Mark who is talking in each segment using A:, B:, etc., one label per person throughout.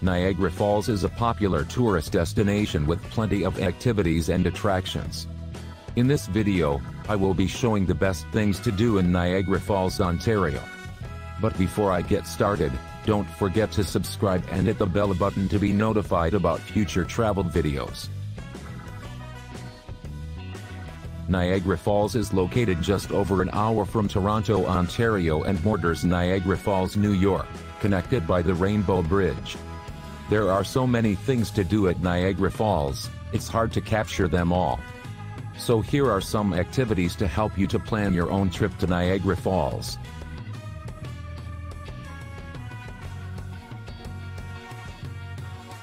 A: Niagara Falls is a popular tourist destination with plenty of activities and attractions. In this video, I will be showing the best things to do in Niagara Falls, Ontario. But before I get started, don't forget to subscribe and hit the bell button to be notified about future travel videos. Niagara Falls is located just over an hour from Toronto, Ontario and borders Niagara Falls, New York, connected by the Rainbow Bridge. There are so many things to do at Niagara Falls, it's hard to capture them all. So here are some activities to help you to plan your own trip to Niagara Falls.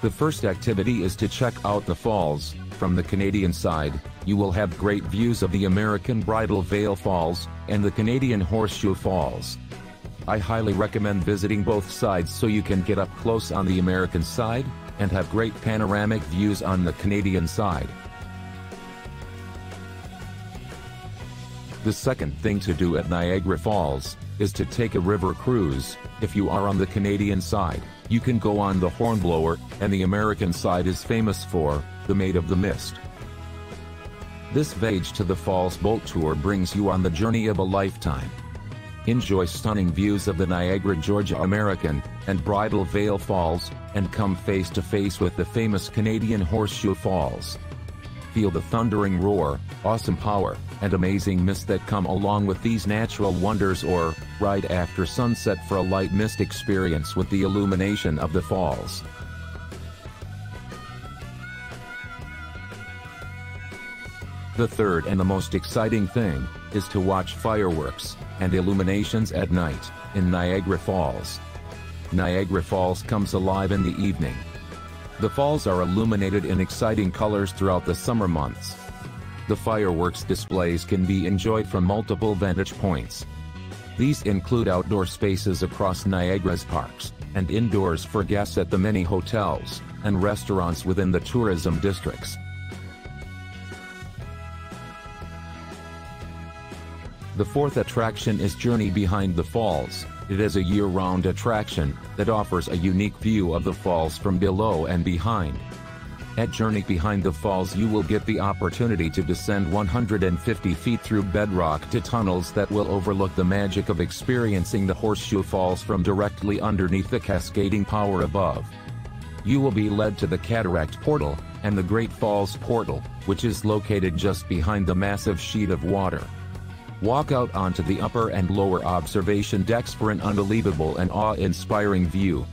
A: The first activity is to check out the falls. From the Canadian side, you will have great views of the American Bridal Veil Falls and the Canadian Horseshoe Falls. I highly recommend visiting both sides so you can get up close on the American side and have great panoramic views on the Canadian side. The second thing to do at Niagara Falls is to take a river cruise. If you are on the Canadian side, you can go on the Hornblower, and the American side is famous for the Maid of the Mist. This Voyage to the Falls boat tour brings you on the journey of a lifetime. Enjoy stunning views of the Niagara, Georgia American and Bridal Veil Falls, and come face to face with the famous Canadian Horseshoe Falls. Feel the thundering roar, awesome power, and amazing mist that come along with these natural wonders, or ride after sunset for a light mist experience with the illumination of the falls. The third and the most exciting thing is to watch fireworks and illuminations at night in Niagara Falls. Niagara Falls comes alive in the evening. The falls are illuminated in exciting colors throughout the summer months. The fireworks displays can be enjoyed from multiple vantage points. These include outdoor spaces across Niagara's parks, and indoors for guests at the many hotels and restaurants within the tourism districts. The fourth attraction is Journey Behind the Falls. It is a year-round attraction that offers a unique view of the falls from below and behind. At Journey Behind the Falls you will get the opportunity to descend 150 feet through bedrock to tunnels that will overlook the magic of experiencing the Horseshoe Falls from directly underneath the cascading power above. You will be led to the Cataract Portal and the Great Falls Portal, which is located just behind the massive sheet of water. Walk out onto the upper and lower observation decks for an unbelievable and awe-inspiring view.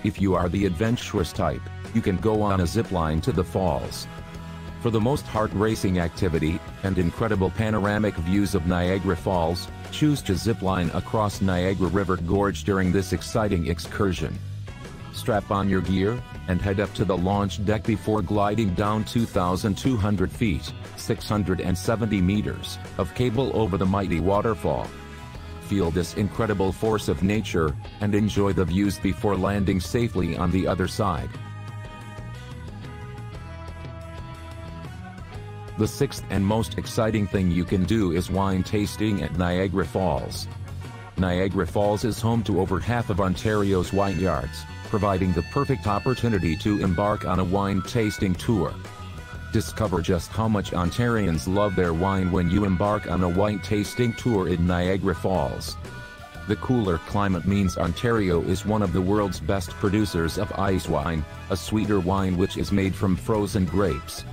A: If you are the adventurous type, you can go on a zipline to the falls. For the most heart-racing activity and incredible panoramic views of Niagara Falls, choose to zipline across Niagara River Gorge during this exciting excursion. Strap on your gear and head up to the launch deck before gliding down 2,200 feet, 670 meters, of cable over the mighty waterfall. Feel this incredible force of nature, and enjoy the views before landing safely on the other side. The sixth and most exciting thing you can do is wine tasting at Niagara Falls. Niagara Falls is home to over half of Ontario's vineyards, providing the perfect opportunity to embark on a wine tasting tour. Discover just how much Ontarians love their wine when you embark on a wine tasting tour in Niagara Falls. The cooler climate means Ontario is one of the world's best producers of ice wine, a sweeter wine which is made from frozen grapes.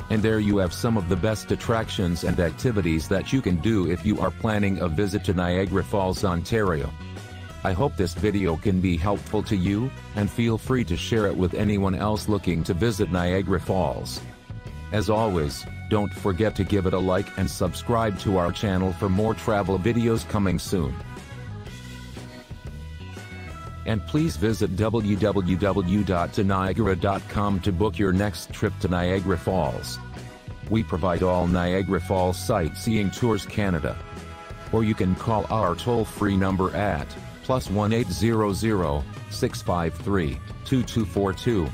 A: And there you have some of the best attractions and activities that you can do if you are planning a visit to Niagara Falls, Ontario. I hope this video can be helpful to you, and feel free to share it with anyone else looking to visit Niagara Falls. As always, don't forget to give it a like and subscribe to our channel for more travel videos coming soon. And please visit www.ToNiagara.com to book your next trip to Niagara Falls. We provide all Niagara Falls sightseeing tours Canada. Or you can call our toll-free number at +1 800 653 2242